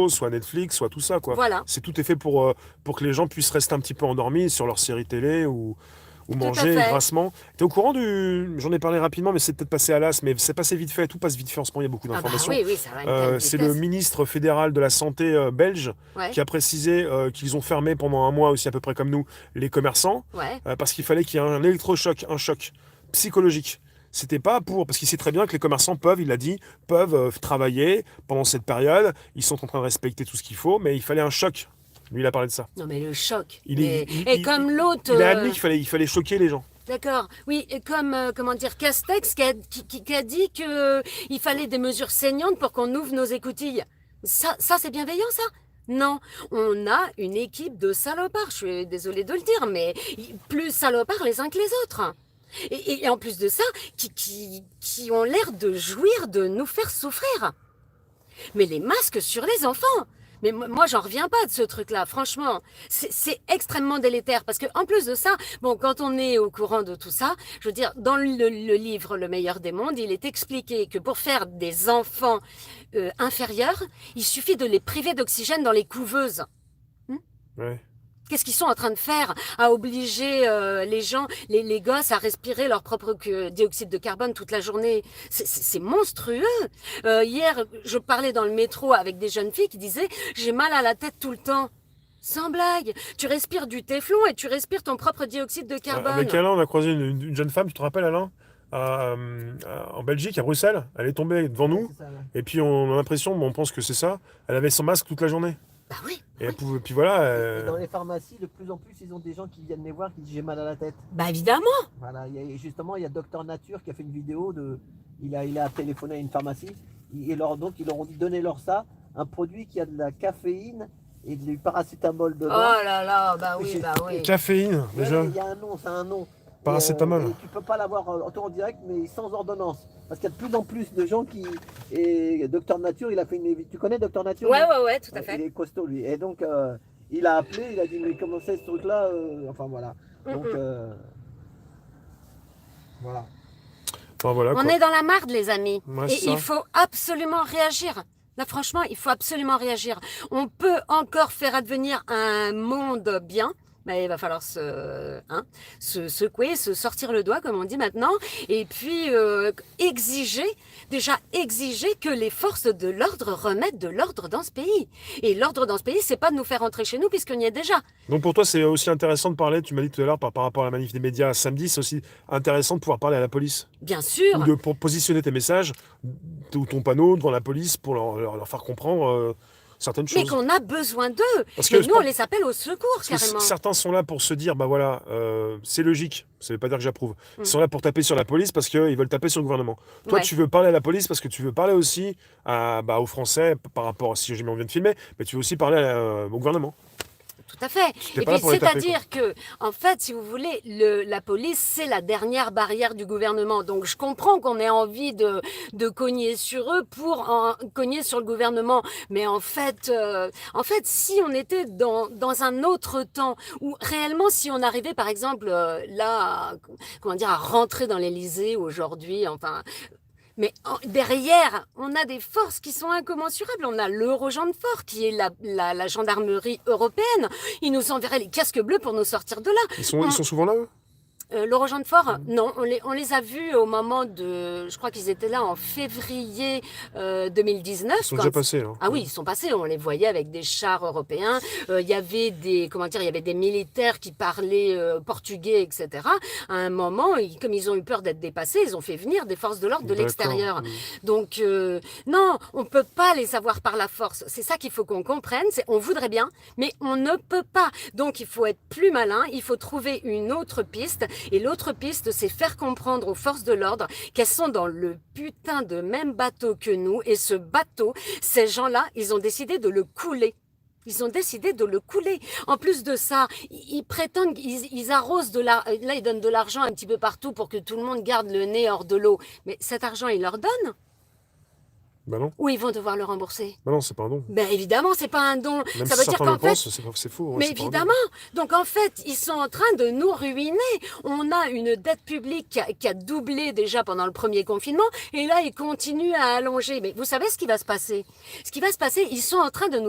soit Netflix, soit tout ça, quoi. Voilà, C'est tout est fait pour que les gens puissent rester un petit peu endormis sur leur série télé ou tout à manger fait. grassement. T'es au courant du... J'en ai parlé rapidement, mais c'est peut-être passé à l'as, mais c'est passé vite fait, tout passe vite fait en ce moment, il y a beaucoup Ah bah d'informations. oui, oui, ça va à une telle C'est le vitesse. ministre fédéral de la Santé belge Ouais, qui a précisé qu'ils ont fermé pendant un mois aussi, à peu près comme nous, les commerçants, ouais. parce qu'il fallait qu'il y ait un électrochoc, un choc psychologique. C'était pas pour... Parce qu'il sait très bien que les commerçants peuvent, il l'a dit, peuvent travailler pendant cette période, ils sont en train de respecter tout ce qu'il faut, mais il fallait un choc. Lui, il a parlé de ça. Non mais le choc. Il, est, Mais et comme l'autre, il a admis il fallait choquer les gens. d'accord. Oui, et comme comment dire Castex qui a dit que il fallait des mesures saignantes pour qu'on ouvre nos écoutilles. Ça c'est bienveillant ça? Non, on a une équipe de salopards. Je suis désolée de le dire, mais plus salopards les uns que les autres. Et en plus de ça, qui ont l'air de jouir de nous faire souffrir. Mais les masques sur les enfants. Mais moi, j'en reviens pas de ce truc-là, franchement. C'est extrêmement délétère parce que, en plus de ça, bon, quand on est au courant de tout ça, je veux dire, dans le livre Le meilleur des mondes, il est expliqué que pour faire des enfants inférieurs, il suffit de les priver d'oxygène dans les couveuses. Hmm. Ouais. Qu'est-ce qu'ils sont en train de faire à obliger les gens, les gosses à respirer leur propre dioxyde de carbone toute la journée? C'est monstrueux. Hier, je parlais dans le métro avec des jeunes filles qui disaient j'ai mal à la tête tout le temps. Sans blague, tu respires du téflon et tu respires ton propre dioxyde de Avec carbone. Alain, on a croisé une jeune femme, tu te rappelles Alain? En Belgique, à Bruxelles. Elle est tombée devant Ouais, nous. c'est ça. Ouais. Et puis on a l'impression, bon, on pense que c'est ça. Elle avait son masque toute la journée. Bah oui, bah Et elle oui. pouvait, puis voilà. Et dans les pharmacies, de plus en plus, ils ont des gens qui viennent les voir qui disent j'ai mal à la tête. Bah évidemment. Voilà, justement, il y a Docteur Nature qui a fait une vidéo de. Il a téléphoné à une pharmacie donc ils leur ont donné leur ça, un produit qui a de la caféine et du paracétamol Oh dedans. là là, bah oui, bah oui. Caféine, Ouais, déjà. il y a un nom, c'est un nom. Paracétamol. Et tu peux pas l'avoir en direct, mais sans ordonnance. Parce qu'il y a de plus en plus de gens qui. Et Docteur Nature, il a fait une. Tu connais Docteur Nature, Ouais, non? ouais, ouais, tout à Ouais, il fait. est costaud, lui. Et donc, il a appelé, il a dit mais comment c'est ce truc-là? Enfin, voilà. Mm, Donc, mm. voilà. Enfin voilà On quoi. est dans la marde, les amis. Ouais, Et c'est il ça. faut absolument réagir. Là, franchement, il faut absolument réagir. On peut encore faire advenir un monde bien, mais il va falloir se secouer, se sortir le doigt, comme on dit maintenant, et puis exiger que les forces de l'ordre remettent de l'ordre dans ce pays. Et l'ordre dans ce pays, c'est pas de nous faire rentrer chez nous, puisqu'on y est déjà. Donc pour toi, c'est aussi intéressant de parler, tu m'as dit tout à l'heure, par rapport à la manif des médias samedi, c'est aussi intéressant de pouvoir parler à la police. Bien Ou sûr, pour positionner tes messages ou ton panneau devant la police pour leur faire comprendre certaines mais choses. qu'on a besoin d'eux. Parce que Mais c'est nous, pas- on les appelle au secours, Parce que carrément. certains sont là pour se dire, bah voilà, c'est logique, ça veut pas dire que j'approuve. Ils Mm. sont là pour taper sur la police parce qu'ils veulent taper sur le gouvernement. Toi, Ouais. tu veux parler à la police parce que tu veux parler aussi aux Français par rapport, si jamais on vient de filmer, mais tu veux aussi parler au gouvernement. Tout à fait. T'es Et pas là puis, pour les taper, quoi. c'est-à-dire que, en fait, si vous voulez, la police, c'est la dernière barrière du gouvernement. Donc, je comprends qu'on ait envie de cogner sur eux pour cogner sur le gouvernement. Mais en fait, si on était dans un autre temps, où réellement, si on arrivait, par exemple, là, comment dire, à rentrer dans l'Élysée aujourd'hui, enfin, mais derrière, on a des forces qui sont incommensurables. On a l'Eurogent-Fort, qui est la gendarmerie européenne. Ils nous enverraient les casques bleus pour nous sortir de là. Ils sont souvent là, eux? L'Eurogent-Fort, non, on les a vus au moment de... Je crois qu'ils étaient là en février Ils 2019. sont déjà passés, là. Ah Ouais. oui, ils sont passés, on les voyait avec des chars européens. Il y avait comment dire, il y avait des militaires qui parlaient portugais, etc. À un moment, comme ils ont eu peur d'être dépassés, ils ont fait venir des forces de l'ordre de D'accord. l'extérieur. Donc, non, on peut pas les avoir par la force. C'est ça qu'il faut qu'on comprenne. On voudrait bien, mais on ne peut pas. Donc, il faut être plus malin. Il faut trouver une autre piste. Et l'autre piste, c'est faire comprendre aux forces de l'ordre qu'elles sont dans le putain de même bateau que nous. Et ce bateau, ces gens-là, ils ont décidé de le couler. Ils ont décidé de le couler. En plus de ça, ils prétendent, ils arrosent là, ils donnent de l'argent un petit peu partout pour que tout le monde garde le nez hors de l'eau. Mais cet argent, ils leur donnent. Bah non, Ou ils vont devoir le rembourser? bah non, c'est pas un don. Ben évidemment, c'est pas un don. Même Ça si veut dire certains qu'en le fait, pensent, c'est faux. Ouais, mais c'est pas un don. évidemment. Donc en fait, ils sont en train de nous ruiner. On a une dette publique qui a doublé déjà pendant le premier confinement, et là, ils continuent à allonger. Mais vous savez ce qui va se passer? Ce qui va se passer, ils sont en train de nous